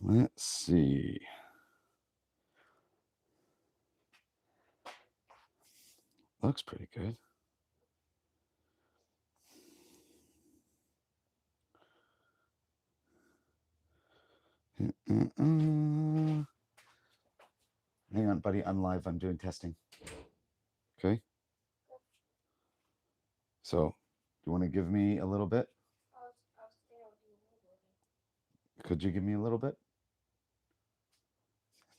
Let's see. Looks pretty good. Hang on, buddy. I'm live. I'm doing testing. Okay. So, you want to give me a little bit? Could you give me a little bit?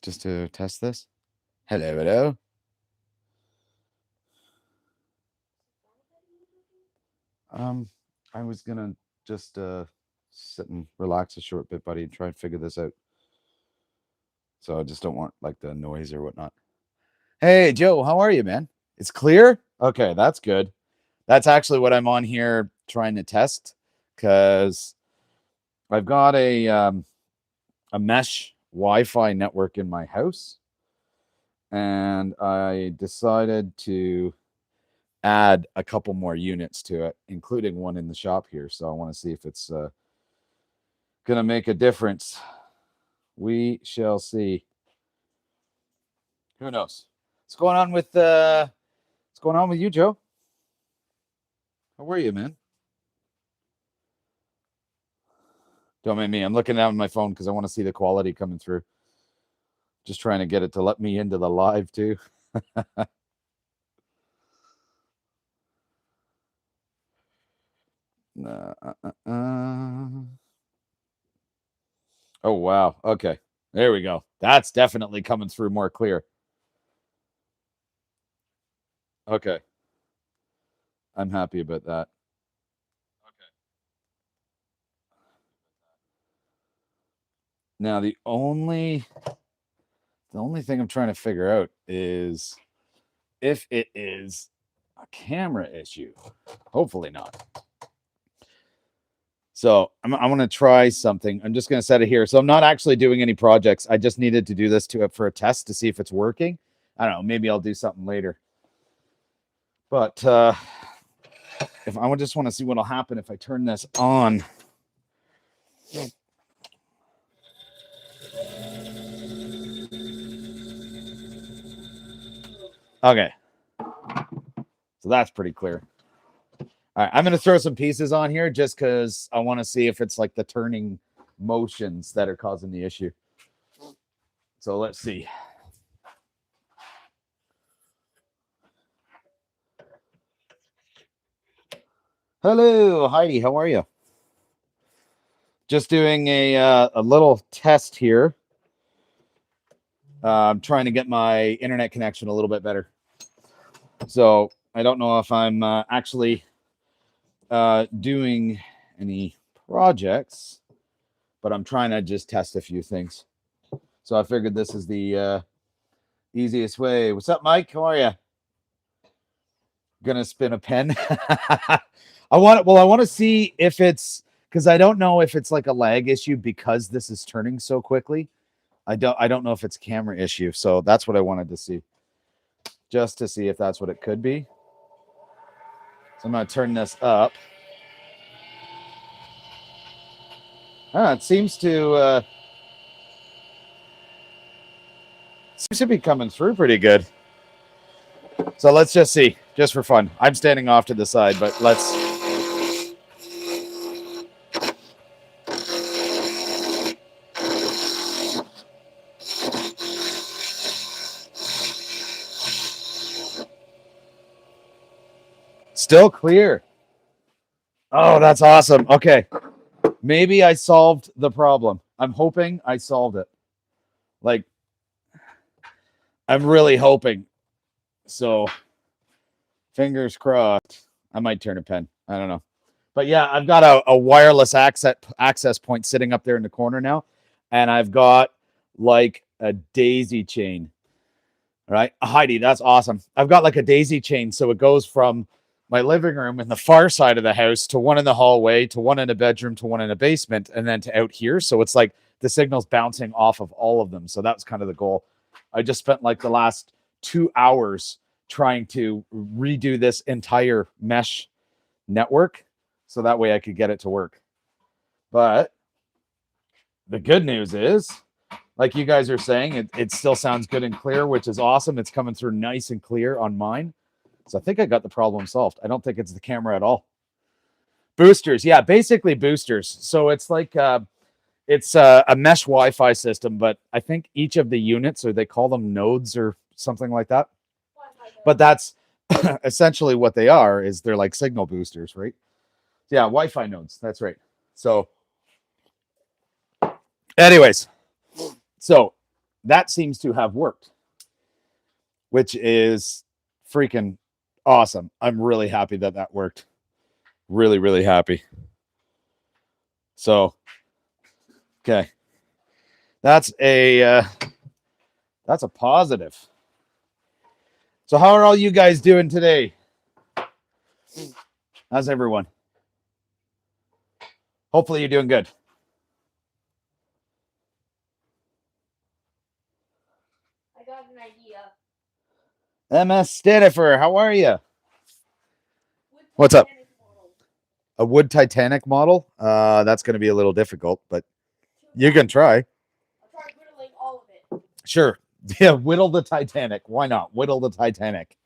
Just to test this? Hello, hello. I was gonna just sit and relax a short bit, buddy, and try and figure this out. So I just don't want like the noise or whatnot. Hey, Joe, how are you, man? It's clear? Okay, that's good. That's actually what I'm on here trying to test because I've got a mesh Wi-Fi network in my house, and I decided to add a couple more units to it, including one in the shop here. So I want to see if it's going to make a difference. We shall see. Who knows? What's going on with you, Joe? How are you, man? Don't mind me. I'm looking down my phone because I want to see the quality coming through. Just trying to get it to let me into the live too. Oh wow. Okay. There we go. That's definitely coming through more clear. Okay. I'm happy about that. Okay. Now the only thing I'm trying to figure out is if it is a camera issue. Hopefully not. So I'm going to try something. I'm just going to set it here. So I'm not actually doing any projects. I just needed to do this for a test to see if it's working. I don't know. Maybe I'll do something later. But if I just want to see what'll happen if I turn this on. Okay. So that's pretty clear. All right, I'm going to throw some pieces on here just because I want to see if it's like the turning motions that are causing the issue. So let's see. Hello, Heidi. How are you? Just doing a little test here. I'm trying to get my internet connection a little bit better. So I don't know if I'm actually doing any projects, but I'm trying to just test a few things. So I figured this is the easiest way. What's up, Mike? How are you? Gonna spin a pen. I want to see if it's because I don't know if it's like a lag issue because this is turning so quickly. I don't know if it's a camera issue. So that's what I wanted to see. Just to see if that's what it could be. So I'm gonna turn this up. It seems to be coming through pretty good. So let's just see, just for fun. I'm standing off to the side, but let's. Still clear. Oh, that's awesome. Okay. Maybe I solved the problem. I'm hoping I solved it. Like, I'm really hoping. So, fingers crossed. I might turn a pen. I don't know. But yeah, I've got a wireless access point sitting up there in the corner now. And I've got like a daisy chain. All right. Heidi, that's awesome. I've got like a daisy chain. So it goes from my living room in the far side of the house to one in the hallway, to one in the bedroom, to one in the basement, and then to out here. So it's like the signal's bouncing off of all of them. So that was kind of the goal. I just spent like the last 2 hours trying to redo this entire mesh network so that way I could get it to work. But the good news is, like you guys are saying, it still sounds good and clear, which is awesome. It's coming through nice and clear on mine. So I think I got the problem solved. I don't think it's the camera at all. Boosters. Yeah, basically boosters. So it's like it's a mesh Wi-Fi system, but I think each of the units, or they call them nodes or something like that. But that's essentially what they are, is they're like signal boosters, right? Yeah, Wi-Fi nodes. That's right. So anyways, so that seems to have worked, which is freaking awesome. I'm really happy that that worked. Really, really happy. So, okay. That's a positive. So how are all you guys doing today? How's everyone? Hopefully you're doing good. I got an idea. MS Stanifer, how are you? What's up? Model. A wood Titanic model? That's going to be a little difficult, but you can try. I'll try whittling all of it. Sure. Yeah, whittle the Titanic. Why not? Whittle the Titanic.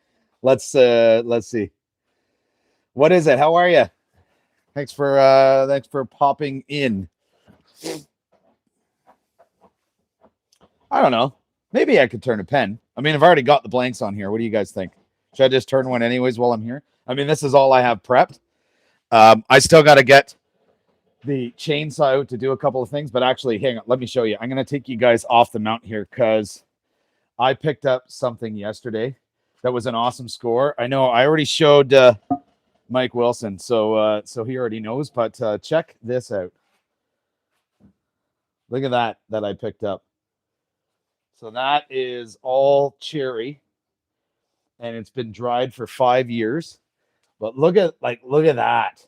Let's see. What is it? How are you? Thanks for popping in. I don't know. Maybe I could turn a pen. I mean, I've already got the blanks on here. What do you guys think? Should I just turn one anyways while I'm here? I mean, this is all I have prepped. I still got to get the chainsaw out to do a couple of things, but actually, hang on. Let me show you. I'm going to take you guys off the mount here because I picked up something yesterday that was an awesome score. I know I already showed Mike Wilson, so he already knows, but check this out. Look at that I picked up. So that is all cherry, and it's been dried for 5 years. But look at that.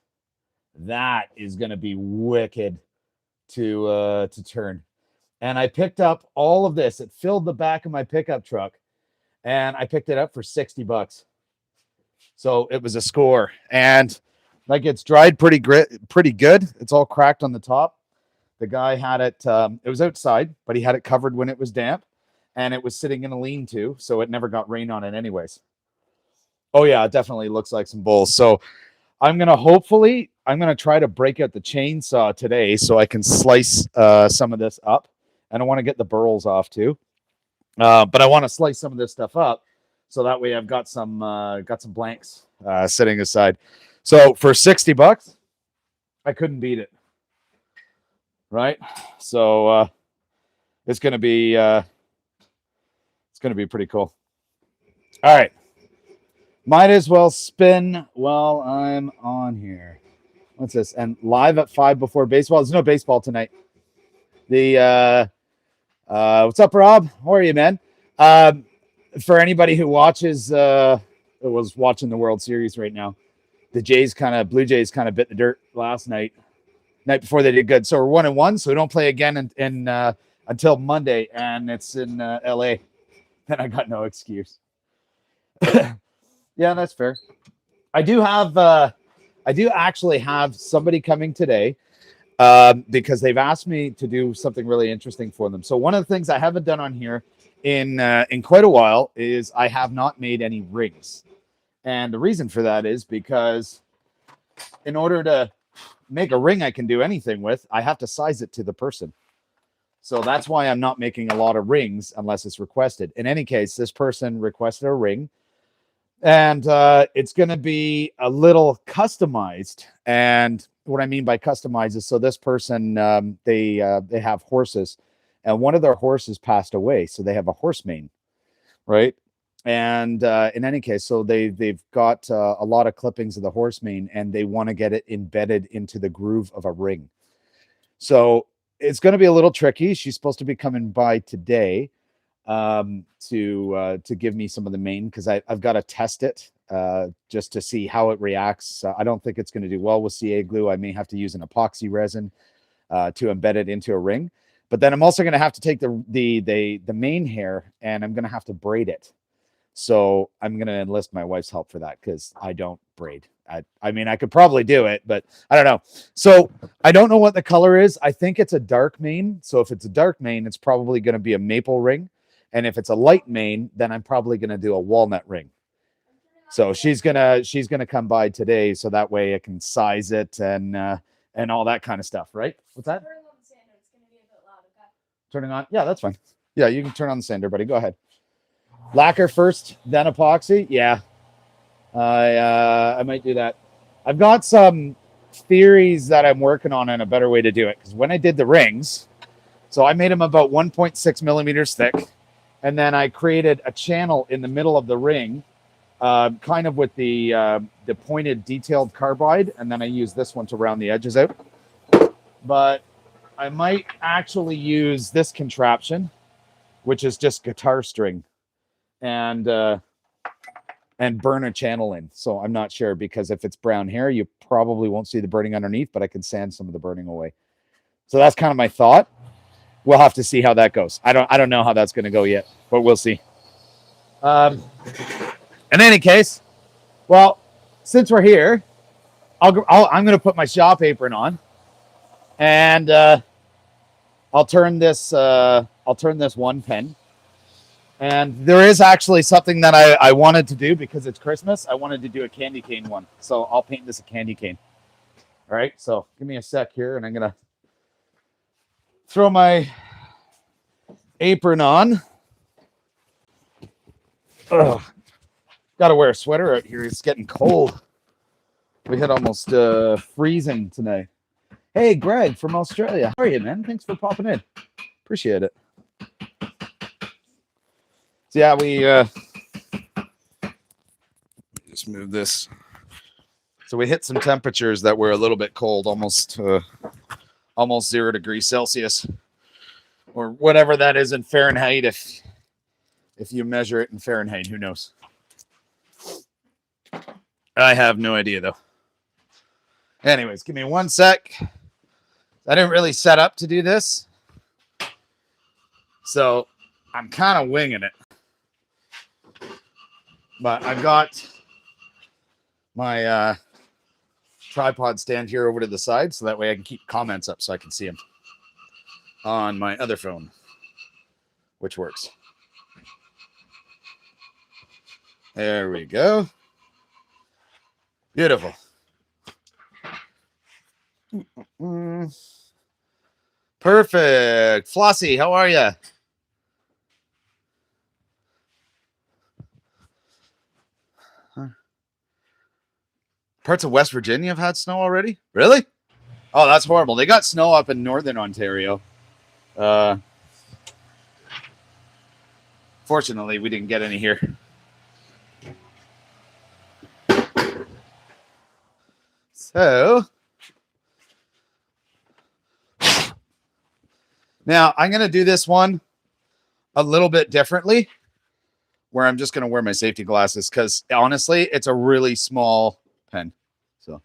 That is going to be wicked to turn. And I picked up all of this. It filled the back of my pickup truck, and I picked it up for $60. So it was a score, and like it's dried pretty good. It's all cracked on the top. The guy had it. It was outside, but he had it covered when it was damp, and it was sitting in a lean-to, so it never got rain on it anyways. Oh yeah, it definitely looks like some bowls. So I'm gonna try to break out the chainsaw today so I can slice some of this up. And I want to get the burls off too, but I want to slice some of this stuff up so that way I've got some blanks sitting aside. So for $60, I couldn't beat it, right? So it's gonna be pretty cool. All right. Might as well spin while I'm on here. What's this? And live at 5 before baseball. There's no baseball tonight. The what's up, Rob? How are you, man? For anybody who watches was watching the World Series right now, the Blue Jays kind of bit the dirt last night before they did good. So we're 1-1, so we don't play again in until Monday, and it's in LA. Then I got no excuse. Yeah, that's fair. I do actually have somebody coming today because they've asked me to do something really interesting for them. So one of the things I haven't done on here in quite a while is I have not made any rings. And the reason for that is because in order to make a ring I can do anything with, I have to size it to the person. So that's why I'm not making a lot of rings unless it's requested. In any case, this person requested a ring. And it's going to be a little customized. And what I mean by customized is, so this person, they have horses, and one of their horses passed away. So they have a horse mane, right? And in any case, so they've got a lot of clippings of the horse mane, and they want to get it embedded into the groove of a ring. So it's going to be a little tricky. She's supposed to be coming by today to give me some of the mane, because I've got to test it just to see how it reacts. I don't think it's going to do well with CA glue. I may have to use an epoxy resin to embed it into a ring. But then I'm also going to have to take the mane hair, and I'm going to have to braid it. So I'm going to enlist my wife's help for that, because I don't braid I mean, I could probably do it, but I don't know. So I don't know what the color is. I think it's a dark main. So if it's a dark main, it's probably going to be a maple ring. And if it's a light main, then I'm probably going to do a walnut ring. So she's gonna come by today, so that way I can size it and all that kind of stuff, right? What's that? Turning on the sander, it's gonna be a bit loud, okay? Turning on? Yeah, that's fine. Yeah, you can turn on the sander, buddy. Go ahead. Lacquer first, then epoxy. Yeah, I might do that. I've got some theories that I'm working on a better way to do it, because when I did the rings, so I made them about 1.6 millimeters thick, and then I created a channel in the middle of the ring, kind of with the pointed detailed carbide, and then I use this one to round the edges out. But I might actually use this contraption, which is just guitar string, and burn a channel in. So I'm not sure, because if it's brown hair, you probably won't see the burning underneath, but I can sand some of the burning away. So that's kind of my thought. We'll have to see how that goes. I don't know how that's going to go yet, but we'll see. In any case, well, since we're here, I'm going to put my shop apron on, and I'll turn this one pen. And there is actually something that I wanted to do, because it's Christmas. I wanted to do a candy cane one, so I'll paint this a candy cane. All right, so give me a sec here, and I'm gonna throw my apron on. Ugh. Gotta wear a sweater out here. It's getting cold. We hit almost freezing tonight. Hey, Greg from Australia. How are you, man? Thanks for popping in. Appreciate it. So yeah, we just move this. So we hit some temperatures that were a little bit cold, almost 0 degrees Celsius, or whatever that is in Fahrenheit. If you measure it in Fahrenheit, who knows? I have no idea though. Anyways, give me one sec. I didn't really set up to do this, so I'm kind of winging it. But I've got my tripod stand here over to the side, so that way I can keep comments up so I can see them on my other phone, which works. There we go. Beautiful. Perfect. Flossie, how are you? Parts of West Virginia have had snow already? Really? Oh, that's horrible. They got snow up in northern Ontario. Fortunately, we didn't get any here. So, now I'm going to do this one a little bit differently, where I'm just going to wear my safety glasses, because honestly, it's a really small pen. So,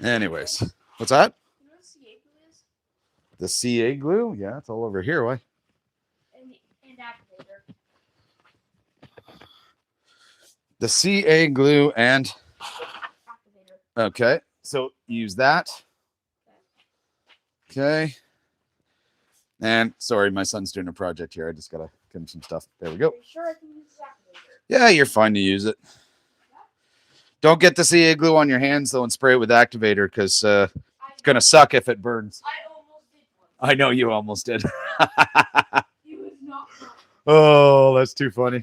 anyways, what's that? You know what CA glue is? The CA glue? Yeah, it's all over here. Why? And activator. The CA glue and Activator. okay, so use that. Okay. And sorry, my son's doing a project here. I just gotta give him some stuff. There we go. Are you sure I can use this activator? Yeah, you're fine to use it. Don't get the CA glue on your hands though and spray it with activator, because it's gonna suck if it burns. I almost did one. I know you almost did. He was not fun. Oh, that's too funny.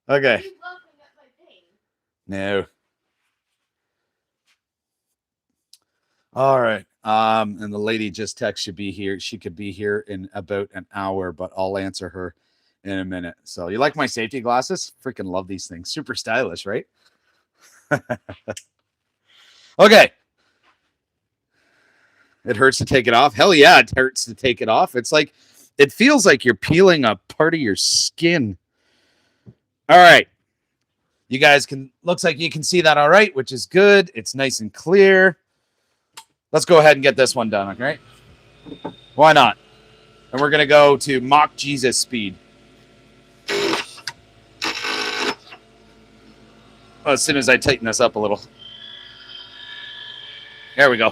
Okay. He's laughing at my pain. No. All right. And the lady just texted should be here. She could be here in about an hour, but I'll answer her in a minute. So you like my safety glasses? Freaking love these things. Super stylish, right? Okay. It hurts to take it off. Hell yeah, it hurts to take it off. It's like, it feels like you're peeling a part of your skin. All right. You guys looks like you can see that all right, which is good. It's nice and clear. Let's go ahead and get this one done, okay? Why not? And we're going to go to mock Jesus speed. as soon as I tighten this up a little. There we go.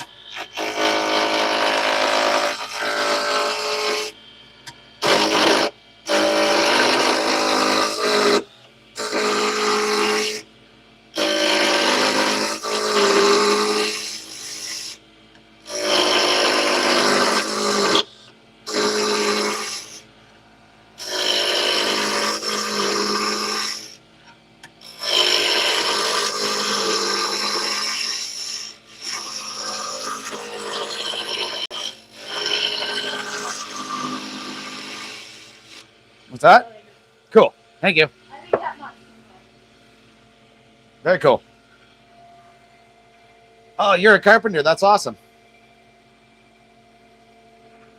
What's that? Cool. Thank you. I think that much. Very cool. Oh, you're a carpenter. That's awesome.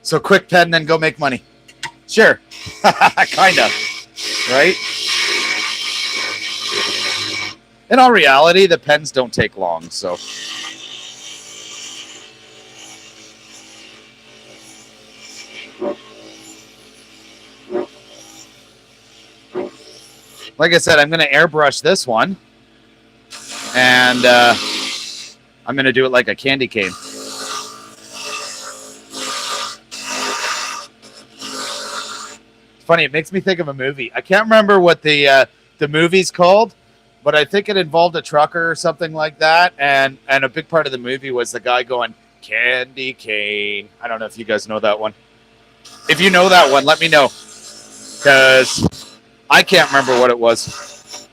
So quick pen, then go make money. Sure. Kinda. Right? In all reality, the pens don't take long, so. Like I said, I'm going to airbrush this one. And I'm going to do it like a candy cane. It's funny, it makes me think of a movie. I can't remember what the movie's called, but I think it involved a trucker or something like that. And a big part of the movie was the guy going, candy cane. I don't know if you guys know that one. If you know that one, let me know. Because I can't remember what it was.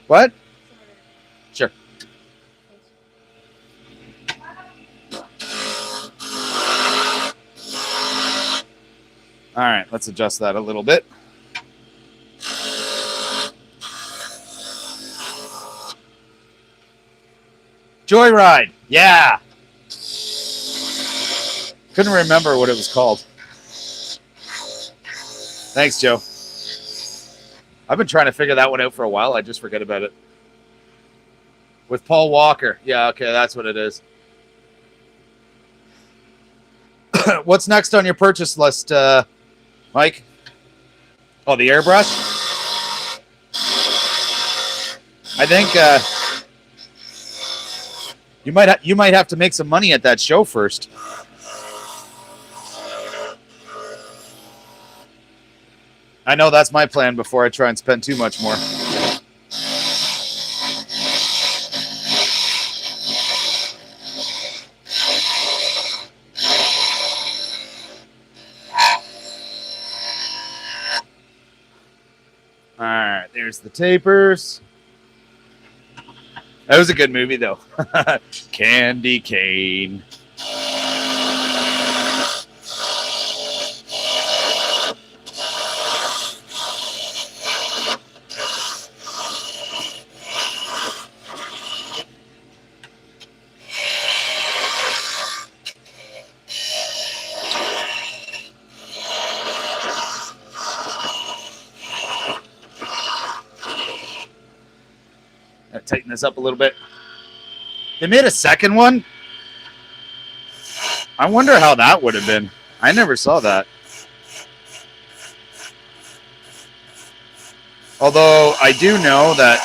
What? Sure. All right, let's adjust that a little bit. Joyride. Yeah. Couldn't remember what it was called. Thanks, Joe. I've been trying to figure that one out for a while. I just forget about it. With Paul Walker. Yeah, okay, that's what it is. What's next on your purchase list, Mike? Oh, the airbrush? I think you might have to make some money at that show first. I know that's my plan before I try and spend too much more. All right, there's the tapers. That was a good movie, though. Candy cane. Tighten this up a little bit. They made a second one. I wonder how that would have been. I never saw that. Although I do know that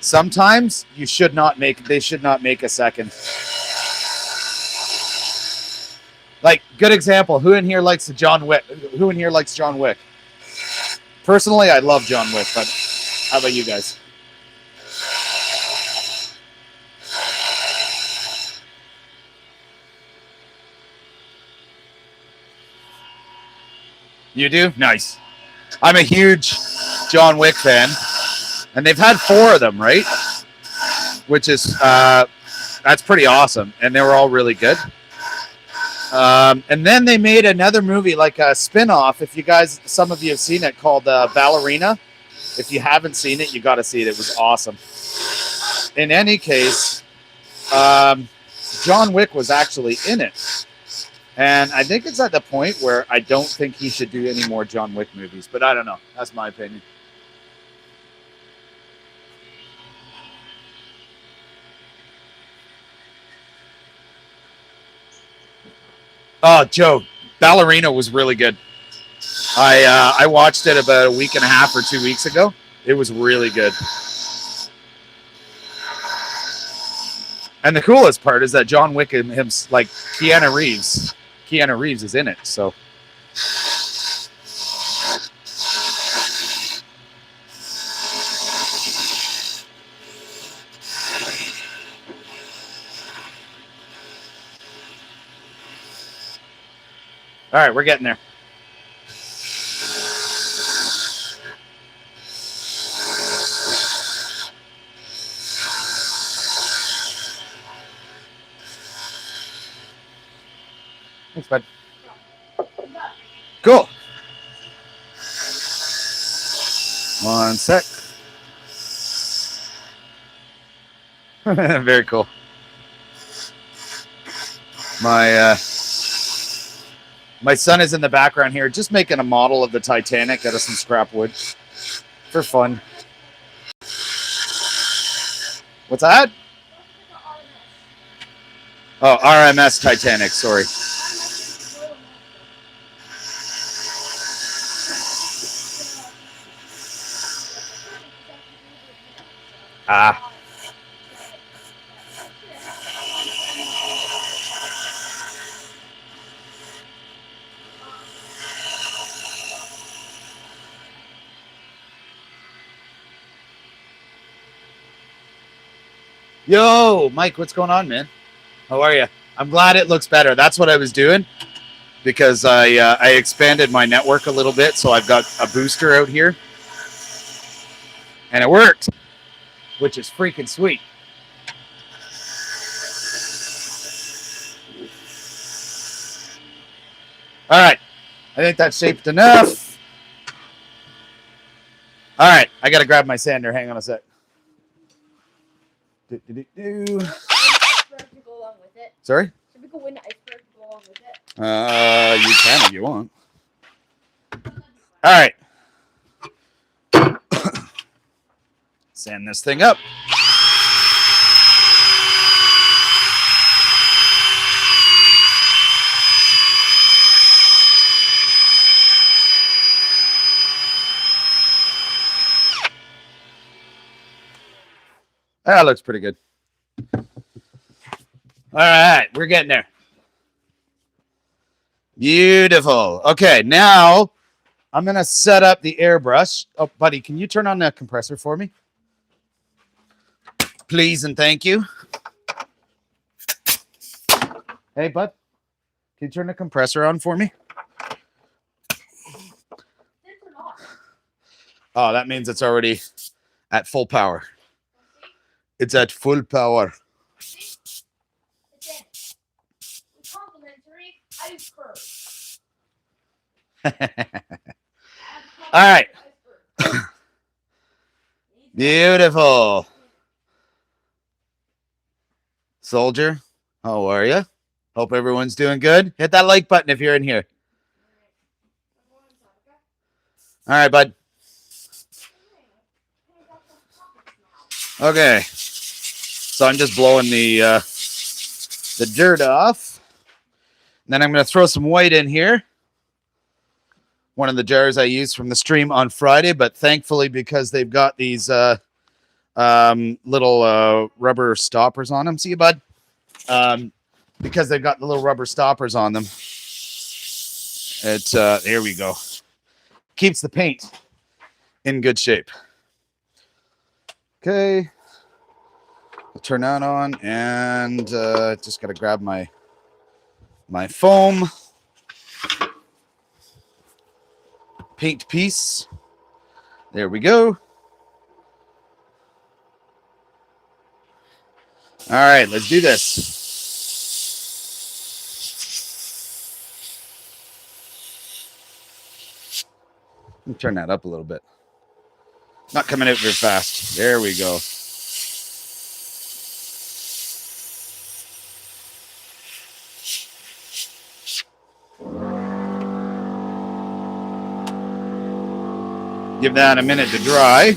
sometimes they should not make a second. Like, good example. Who in here likes John Wick? Who in here likes John Wick? Personally, I love John Wick, but how about you guys? You do? Nice. I'm a huge John Wick fan. And they've had 4 of them, right? Which is, that's pretty awesome. And they were all really good. And then they made another movie, like a spin-off, if you guys, some of you have seen it, called Ballerina. If you haven't seen it, you got to see it. It was awesome. In any case, John Wick was actually in it. And I think it's at the point where I don't think he should do any more John Wick movies. But I don't know. That's my opinion. Oh, Joe, Ballerina was really good. I watched it about a week and a half or 2 weeks ago. It was really good. And the coolest part is that John Wick and him, like Keanu Reeves is in it. So all right, we're getting there. Thanks, bud. Cool. One sec. Very cool. My son is in the background here, just making a model of the Titanic out of some scrap wood for fun. What's that? Oh, RMS Titanic. Sorry. Ah. Yo, Mike, what's going on, man? How are you? I'm glad it looks better. That's what I was doing because I expanded my network a little bit, so I've got a booster out here, and it worked, which is freaking sweet. All right, I think that's shaped enough. All right, I got to grab my sander. Hang on a sec. Sorry? Should we go win the iceberg to go along with it? You can if you want. All right. Sand this thing up. That looks pretty good. All right, we're getting there. Beautiful. Okay, now I'm going to set up the airbrush. Oh, buddy, can you turn on the compressor for me? Please and thank you. Hey, bud, can you turn the compressor on for me? Oh, that means it's already at full power. It's at full power. Complimentary iceberg. All right. Beautiful. Soldier, how are you? Hope everyone's doing good. Hit that like button if you're in here. All right, bud. Okay. So I'm just blowing the dirt off. And then I'm going to throw some white in here. One of the jars I used from the stream on Friday, but thankfully because they've got these little rubber stoppers on them. See you, bud. Because they've got the little rubber stoppers on them. It's there we go. Keeps the paint in good shape. Okay. I'll turn that on and just gotta grab my foam paint piece. There we go. All right, let's do this. Let me turn that up a little bit. Not coming out very fast. There we go. Give that a minute to dry.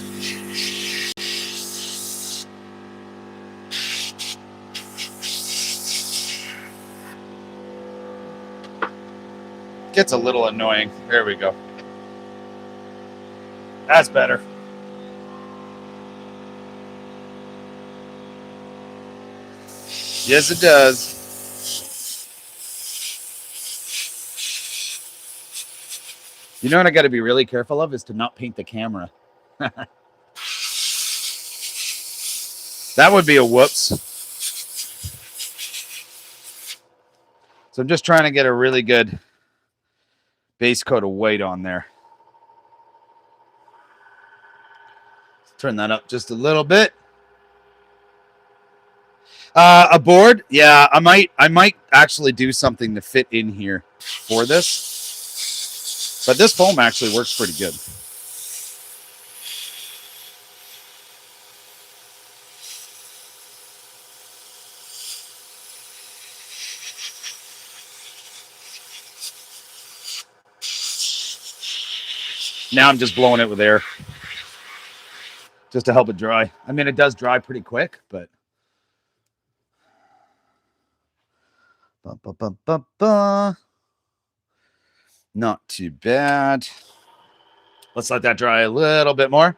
Gets a little annoying. There we go. That's better. Yes, it does. You know what I got to be really careful of is to not paint the camera. That would be a whoops. So I'm just trying to get a really good base coat of white on there. Turn that up just a little bit. A board, yeah. I might actually do something to fit in here for this. But this foam actually works pretty good. Now I'm just blowing it with air just to help it dry. I mean, it does dry pretty quick, but not too bad. Let's let that dry a little bit more.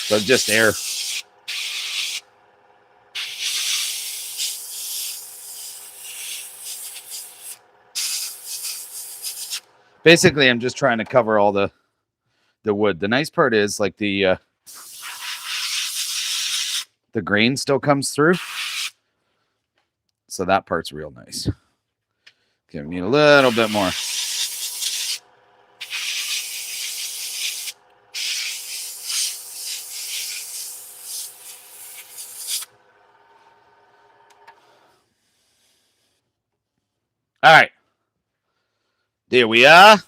So just air. Basically, I'm just trying to cover all the wood. The nice part is like the grain still comes through. So that part's real nice. Okay, we need a little bit more. All right. There we are.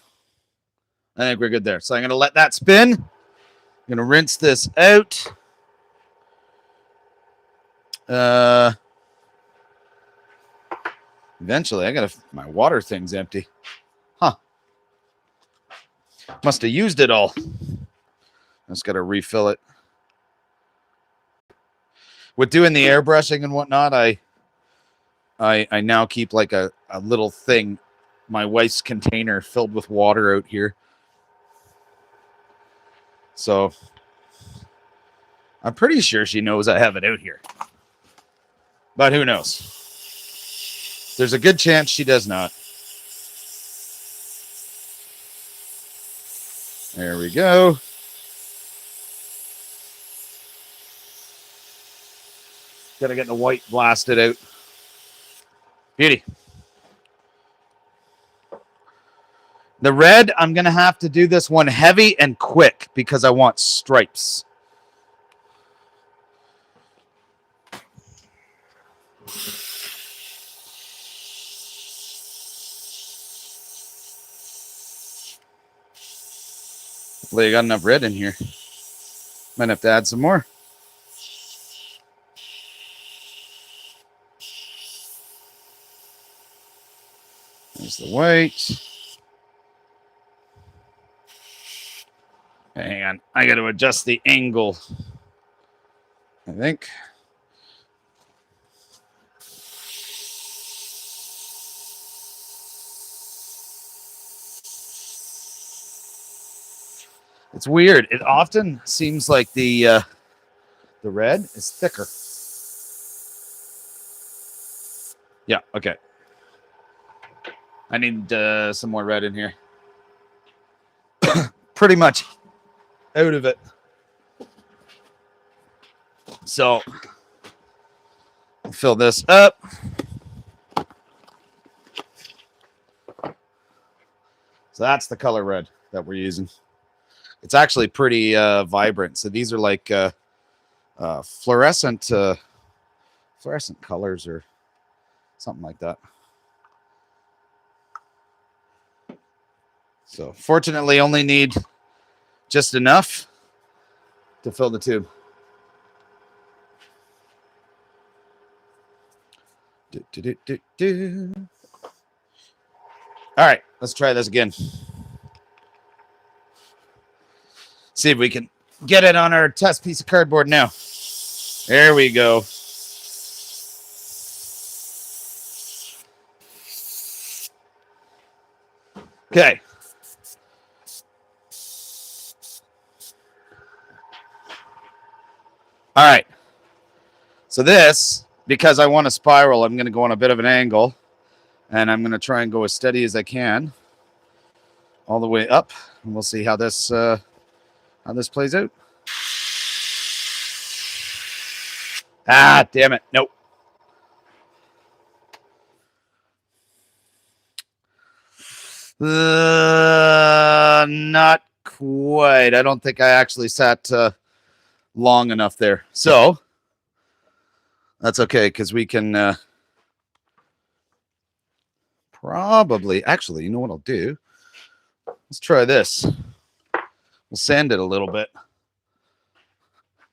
I think we're good there. So I'm going to let that spin. I'm going to rinse this out. Eventually, I got to... My water thing's empty. Huh. Must have used it all. I just got to refill it. With doing the airbrushing and whatnot, I now keep like a little thing, my wife's container filled with water out here. So I'm pretty sure she knows I have it out here. But who knows? There's a good chance she does not. There we go. Gotta get the white blasted out. Beauty. The red, I'm going to have to do this one heavy and quick because I want stripes. Hopefully I got enough red in here. Might have to add some more. There's the white. Hang on. I got to adjust the angle, I think. It's weird. It often seems like the red is thicker. Yeah, okay. I need some more red in here. Pretty much out of it. So I'll fill this up. So that's the color red that we're using. It's actually pretty vibrant. So these are like fluorescent colors or something like that. So fortunately, only need just enough to fill the tube. All right, let's try this again. See if we can get it on our test piece of cardboard now. There we go. Okay. All right. So this, because I want to spiral, I'm going to go on a bit of an angle, and I'm going to try and go as steady as I can all the way up, and we'll see how this plays out. Ah, damn it. Nope. Not quite. I don't think I actually sat long enough there. So that's okay, because we can probably, actually, you know what I'll do? Let's try this. We'll sand it a little bit.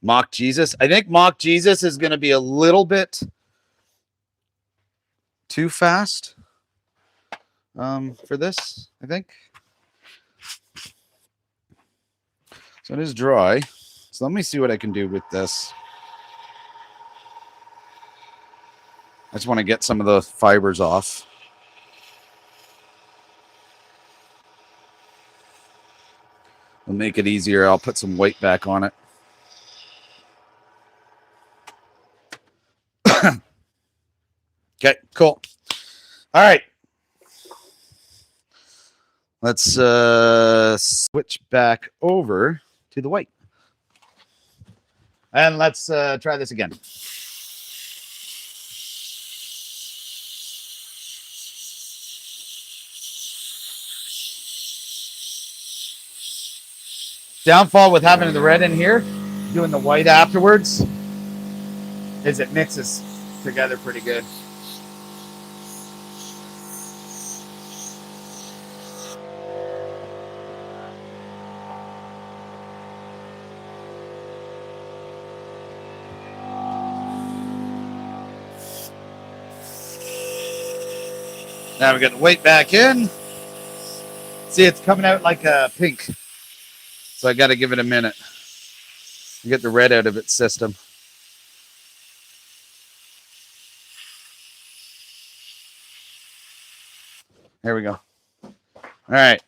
Mock Jesus. I think Mock Jesus is going to be a little bit too fast for this, I think. So it is dry. So let me see what I can do with this. I just want to get some of the fibers off. It'll make it easier. I'll put some weight back on it. Okay, cool. All right. Let's switch back over to the white. And let's try this again. Downfall with having the red in here, doing the white afterwards, is it mixes together pretty good. Now we got the weight back in. See, it's coming out like a pink. So I got to give it a minute to get the red out of its system. There we go. All right.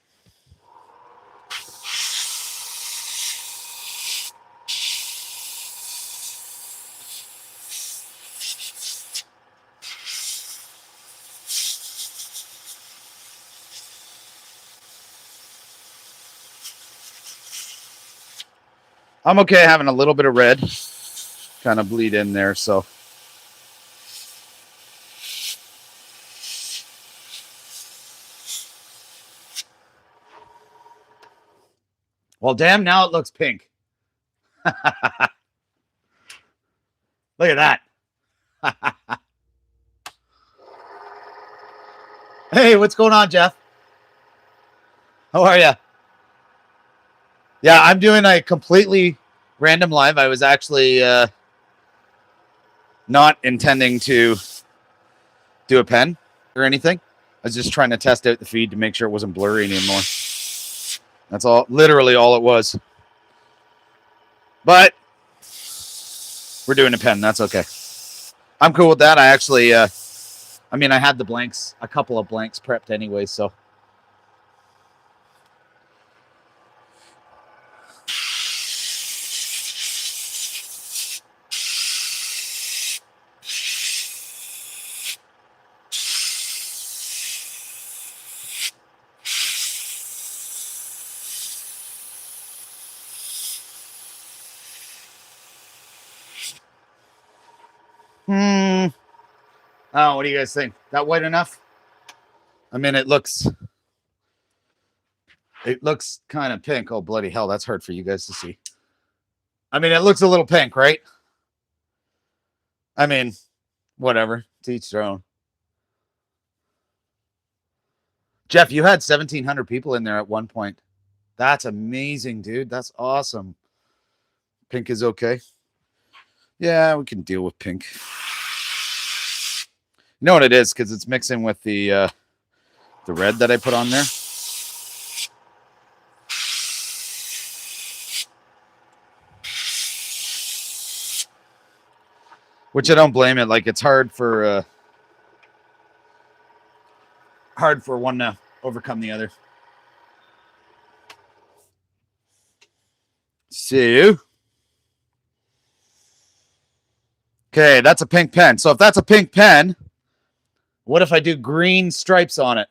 I'm okay having a little bit of red kind of bleed in there, so. Well, damn, now it looks pink. Look at that. Hey, what's going on, Jeff? How are you? Yeah, I'm doing a completely random live. I was actually not intending to do a pen or anything. I was just trying to test out the feed to make sure it wasn't blurry anymore. That's all, literally all it was. But we're doing a pen. That's okay. I'm cool with that. I actually, I had the blanks, a couple of blanks prepped anyway, so. Oh, what do you guys think? That white enough? I mean, it looks kind of pink. Oh, bloody hell. That's hard for you guys to see. I mean, it looks a little pink, right? I mean, whatever. To each their own. Jeff, you had 1,700 people in there at one point. That's amazing, dude. That's awesome. Pink is okay. Yeah, we can deal with pink. You know what it is? Because it's mixing with the red that I put on there. Which I don't blame it. Like, it's hard for one to overcome the other. So, okay, that's a pink pen. So if that's a pink pen, what if I do green stripes on it?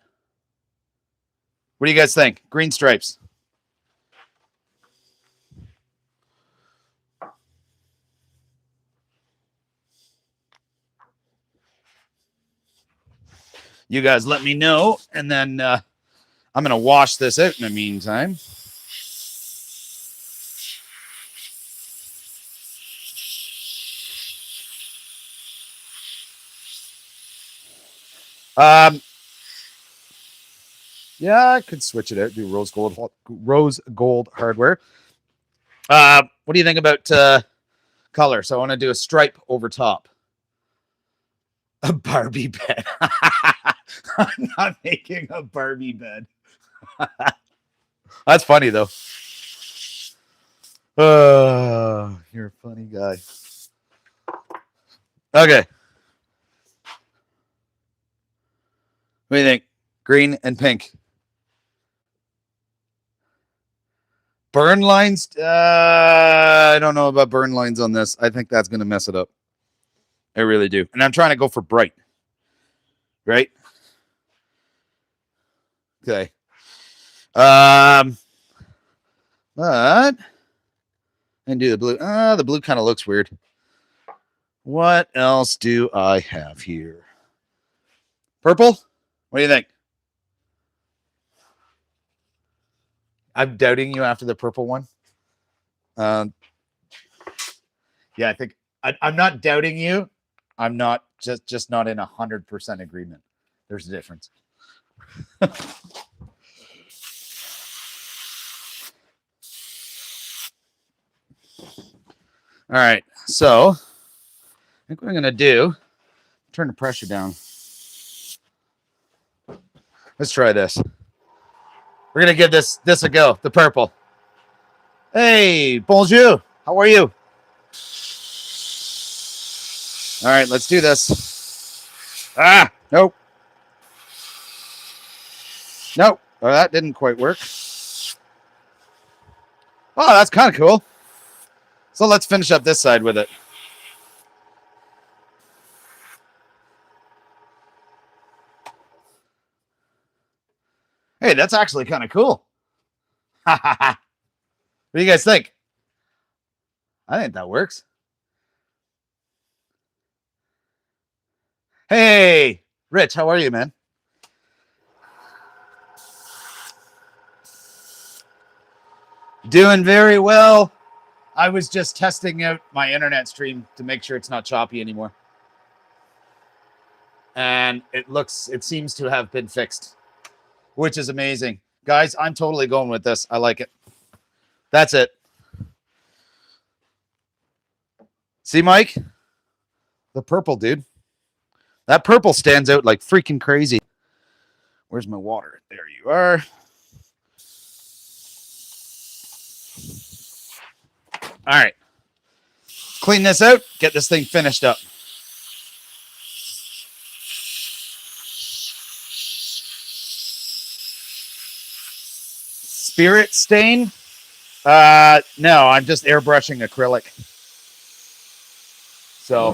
What do you guys think? Green stripes. You guys let me know, and then I'm going to wash this out in the meantime. Yeah, I could switch it out. Do rose gold hardware. What do you think about color? So I want to do a stripe over top. A Barbie bed. I'm not making a Barbie bed. That's funny though. You're a funny guy. Okay. What do you think? Green and pink. Burn lines? I don't know about burn lines on this. I think that's going to mess it up. I really do. And I'm trying to go for bright. Right? Okay. But and do the blue. The blue kind of looks weird. What else do I have here? Purple? What do you think? I'm doubting you after the purple one. Yeah, I think I'm not doubting you. I'm not just not in 100% agreement. There's a difference. All right, so I think what I'm gonna do, turn the pressure down. Let's try this. We're gonna give this a go. The purple. Hey, bonjour. How are you? All right, let's do this. Nope. Nope. Oh, that didn't quite work. Oh, that's kind of cool. So let's finish up this side with it. Hey, that's actually kind of cool. What do you guys think? I think that works. Hey, Rich, how are you, man? Doing very well. I was just testing out my internet stream to make sure it's not choppy anymore. And it seems to have been fixed, which is amazing. Guys, I'm totally going with this. I like it. That's it. See, Mike? The purple, dude. That purple stands out like freaking crazy. Where's my water? There you are. All right. Clean this out. Get this thing finished up. Spirit stain? No, I'm just airbrushing acrylic. So,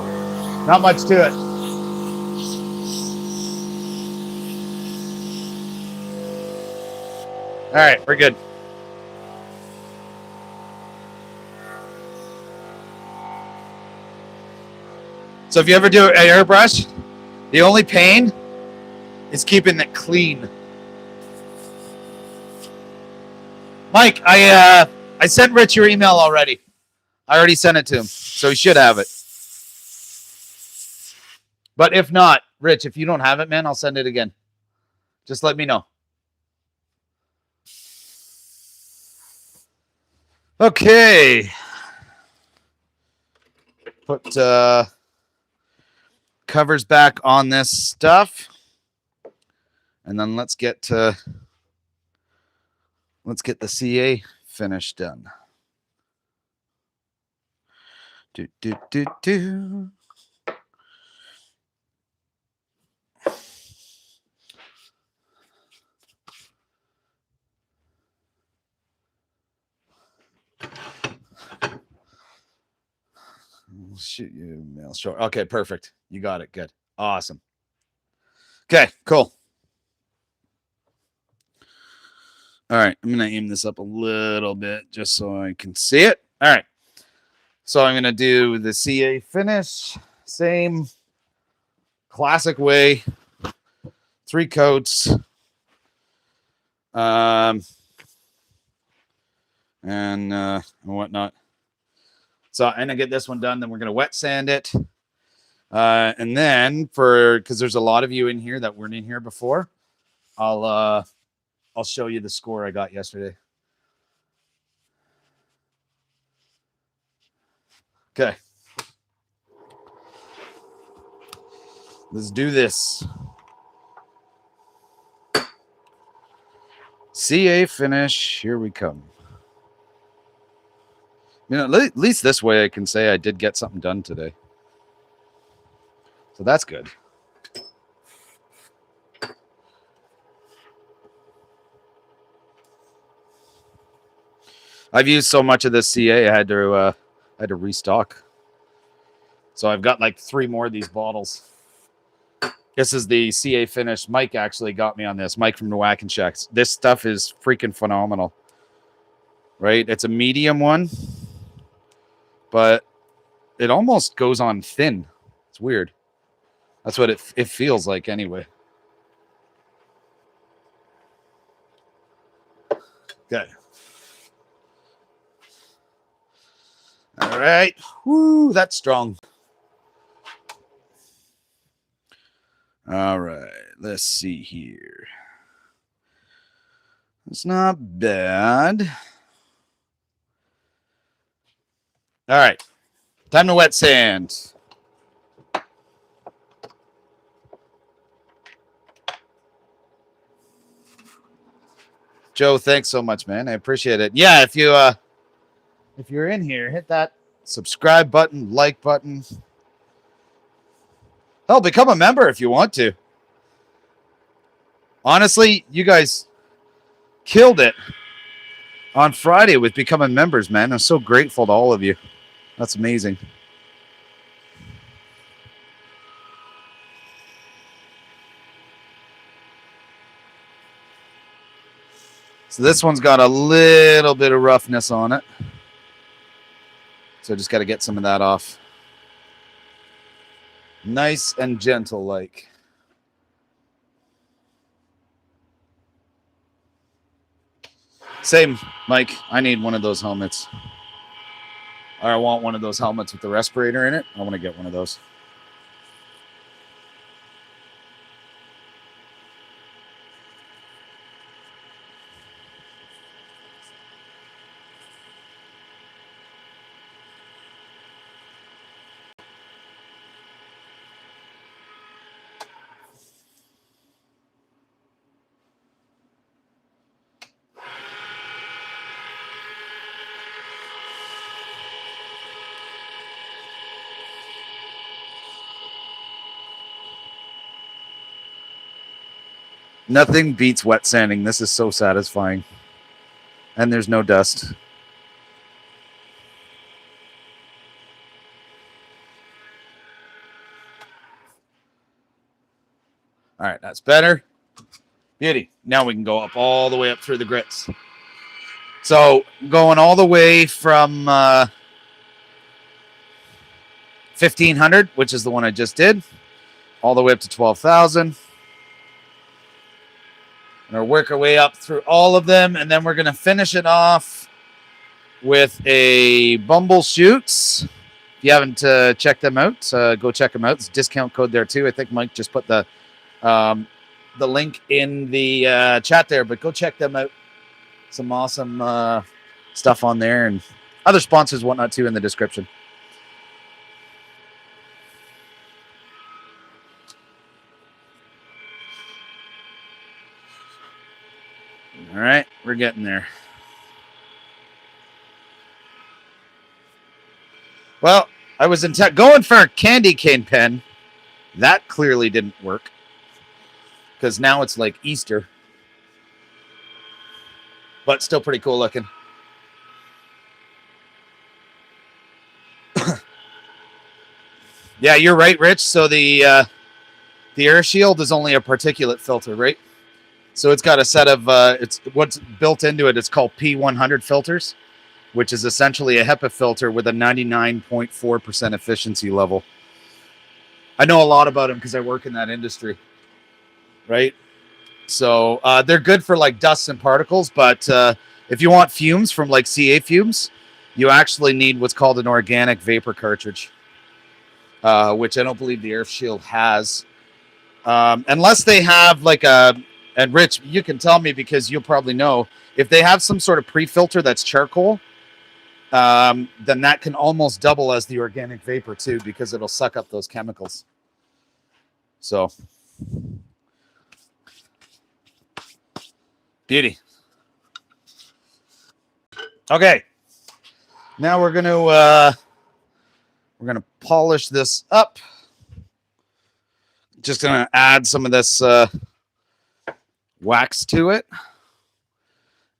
not much to it. All right, we're good. So if you ever do an airbrush, the only pain is keeping it clean. Mike, I sent Rich your email already. I already sent it to him, so he should have it. But if not, Rich, if you don't have it, man, I'll send it again. Just let me know. Okay. Put covers back on this stuff. And then let's get the CA finish done. Do. shoot you mail short. Okay, perfect. You got it. Good. Awesome. Okay, cool. All right, I'm going to aim this up a little bit just so I can see it. All right. So I'm going to do the CA finish. Same classic way. 3 coats. And whatnot. So I'm going to get this one done. Then we're going to wet sand it. And then because there's a lot of you in here that weren't in here before, I'll show you the score I got yesterday. Okay. Let's do this. CA finish. Here we come. You know, at least this way I can say I did get something done today. So that's good. I've used so much of this CA, I had to restock. So I've got like 3 more of these bottles. This is the CA finish. Mike actually got me on this. Mike from the Whack and Shacks. This stuff is freaking phenomenal. Right? It's a medium one, but it almost goes on thin. It's weird. That's what it feels like anyway. Okay. All right. Woo, that's strong. All right. Let's see here. It's not bad. All right. Time to wet sand. Joe, thanks so much, man. I appreciate it. Yeah, if you're in here, hit that subscribe button, like button. Hell, become a member if you want to. Honestly, you guys killed it on Friday with becoming members, man. I'm so grateful to all of you. That's amazing. So this one's got a little bit of roughness on it. So just got to get some of that off. Nice and gentle like. Same, Mike. I need one of those helmets. Or I want one of those helmets with the respirator in it. I want to get one of those. Nothing beats wet sanding. This is so satisfying. And there's no dust. All right, that's better. Beauty. Now we can go up all the way up through the grits. So going all the way from 1,500, which is the one I just did, all the way up to 12,000. And we'll work our way up through all of them, and then we're going to finish it off with a Bumble Shoots. If you haven't checked them out, go check them out. It's a discount code there too. I think Mike just put the link in the chat there, but go check them out. Some awesome stuff on there, and other sponsors, whatnot too, in the description. All right, we're getting there. Well, I was going for a candy cane pen. That clearly didn't work because now it's like Easter, but still pretty cool looking. Yeah, you're right, Rich. So the air shield is only a particulate filter, right? So it's got a set of it's what's built into it. It's called P100 filters, which is essentially a HEPA filter with a 99.4% efficiency level. I know a lot about them because I work in that industry, right? So they're good for like dust and particles, but if you want fumes from like CA fumes, you actually need what's called an organic vapor cartridge, which I don't believe the air shield has. Unless they have like a, and Rich, you can tell me because you'll probably know if they have some sort of pre-filter that's charcoal, then that can almost double as the organic vapor too, because it'll suck up those chemicals. So, beauty. Okay, now we're gonna polish this up. Just gonna add some of this wax to it,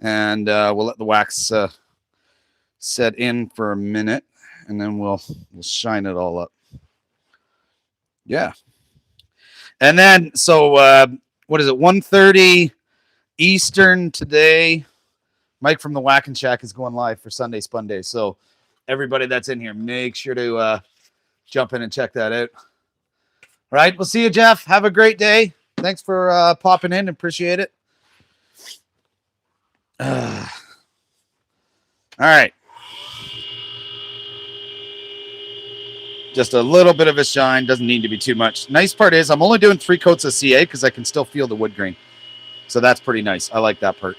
and we'll let the wax set in for a minute, and then we'll shine it all up. Yeah. And then, so what is it? 1:30 Eastern today. Mike from the Whacking Shack is going live for Sunday Spun Day. So everybody that's in here, make sure to jump in and check that out. All right. We'll see you, Jeff. Have a great day. Thanks for popping in. Appreciate it. All right. Just a little bit of a shine. Doesn't need to be too much. Nice part is I'm only doing 3 coats of CA because I can still feel the wood grain. So that's pretty nice. I like that part.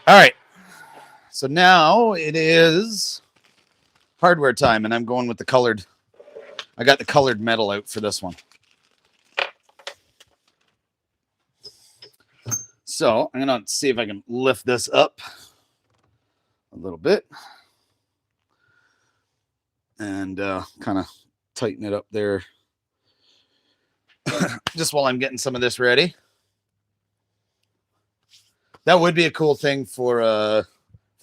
All right. So now it is hardware time, and I'm going with the colored. I got the colored metal out for this one. So I'm going to see if I can lift this up a little bit and kind of tighten it up there just while I'm getting some of this ready. That would be a cool thing for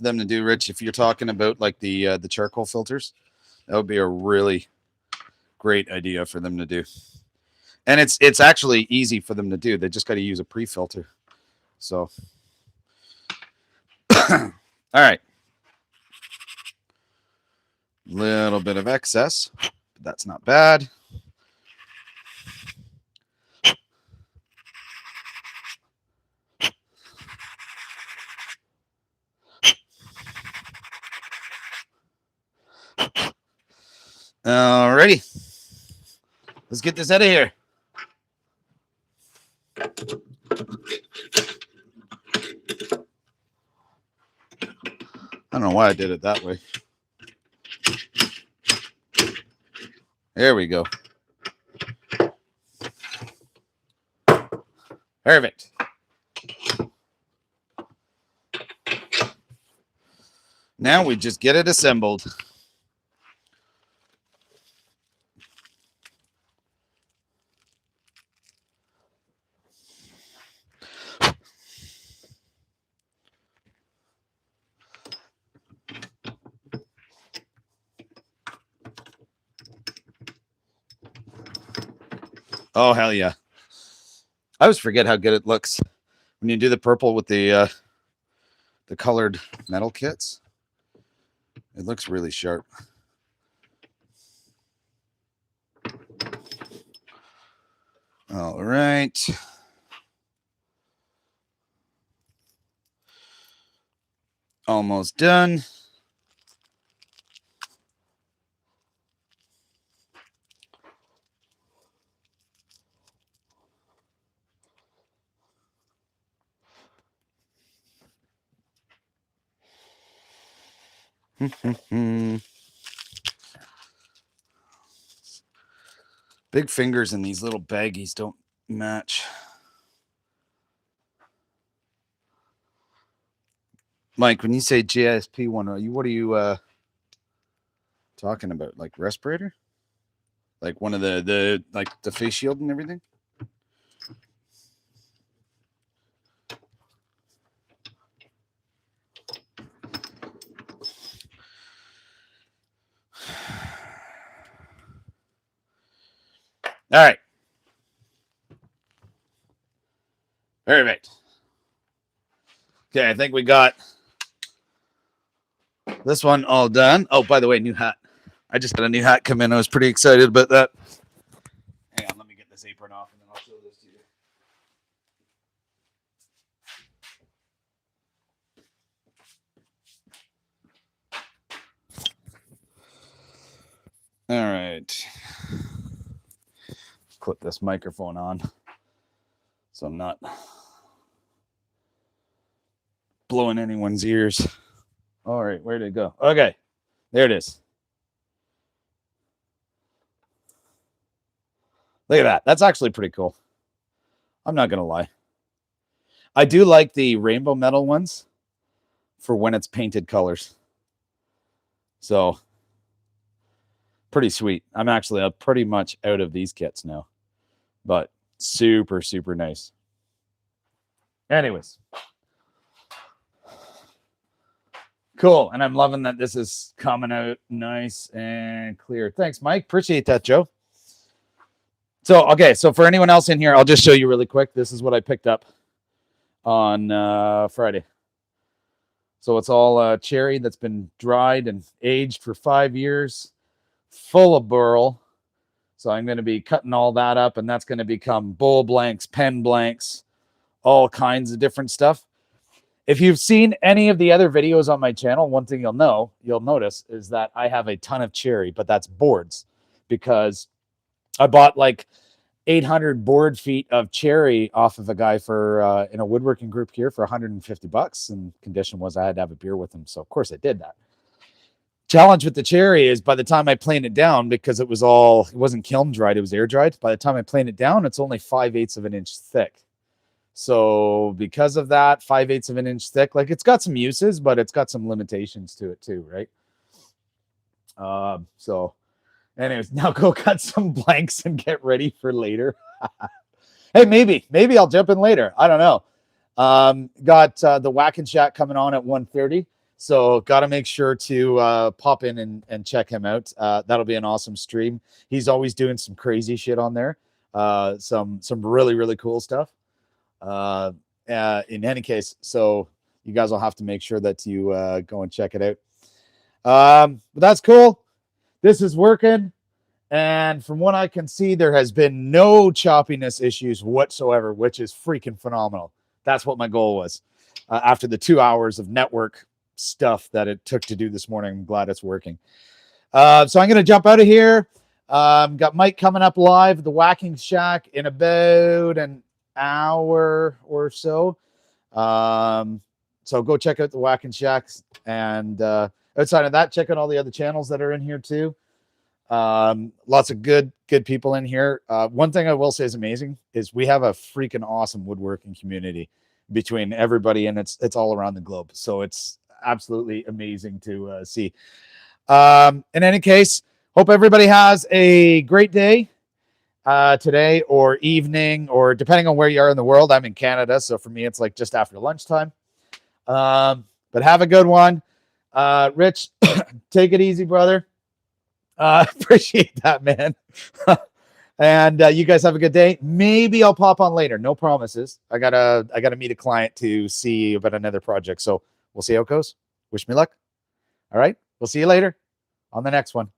them to do, Rich, if you're talking about like the charcoal filters. That would be a really great idea for them to do. And it's actually easy for them to do. They just got to use a pre-filter. So, all right. Little bit of excess, but that's not bad. Alrighty. Let's get this out of here. I don't know why I did it that way. There we go. Perfect. Now we just get it assembled. Oh, hell yeah. I always forget how good it looks when you do the purple with the colored metal kits. It looks really sharp. All right. Almost done. Big fingers in these little baggies don't match. Mike, when you say GSP one, what are you talking about? Like respirator? Like one of the like the face shield and everything? All right. Very right. Okay, I think we got this one all done. Oh, by the way, new hat. I just got a new hat come in. I was pretty excited about that. Hang on, let me get this apron off and then I'll show this to you. All right. Clip this microphone on so I'm not blowing anyone's ears. All right, where did it go? Okay, there it is. Look at that. That's actually pretty cool. I'm not going to lie. I do like the rainbow metal ones for when it's painted colors. So, pretty sweet. I'm actually pretty much out of these kits now. But super, super nice. Anyways. Cool. And I'm loving that this is coming out nice and clear. Thanks, Mike. Appreciate that, Joe. So, okay. So for anyone else in here, I'll just show you really quick. This is what I picked up on Friday. So it's all cherry that's been dried and aged for 5 years, full of burl. So I'm going to be cutting all that up, and that's going to become bowl blanks, pen blanks, all kinds of different stuff. If you've seen any of the other videos on my channel, one thing you'll notice is that I have a ton of cherry, but that's boards, because I bought like 800 board feet of cherry off of a guy for in a woodworking group here for $150, and condition was I had to have a beer with him, so of course I did that. Challenge with the cherry is by the time I plane it down, because it wasn't kiln dried, it was air dried. By the time I plane it down, it's only 5/8 of an inch thick. So because of that, 5/8 of an inch thick, like it's got some uses, but it's got some limitations to it too, right? So anyways, now go cut some blanks and get ready for later. Hey, maybe I'll jump in later. I don't know. Got the Whack and Shack coming on at 1:30. So got to make sure to pop in and check him out. That'll be an awesome stream. He's always doing some crazy shit on there. Some really, really cool stuff. In any case, so you guys will have to make sure that you go and check it out. But that's cool. This is working. And from what I can see, there has been no choppiness issues whatsoever, which is freaking phenomenal. That's what my goal was. After the 2 hours of network stuff that it took to do this morning, I'm glad it's working. So I'm going to jump out of here. Got Mike coming up live at the Whacking Shack in about an hour or so. So go check out the Whacking Shacks. And outside of that, check out all the other channels that are in here too. Lots of good people in here. One thing I will say is amazing is we have a freaking awesome woodworking community between everybody, and it's all around the globe. So it's absolutely amazing to see. In any case, hope everybody has a great day today or evening, or depending on where you are in the world. I'm in Canada, so for me, it's like just after lunchtime. But have a good one. Rich, take it easy, brother. Appreciate that, man. And you guys have a good day. Maybe I'll pop on later. No promises. I gotta meet a client to see about another project. So we'll see how it goes. Wish me luck. All right. We'll see you later on the next one.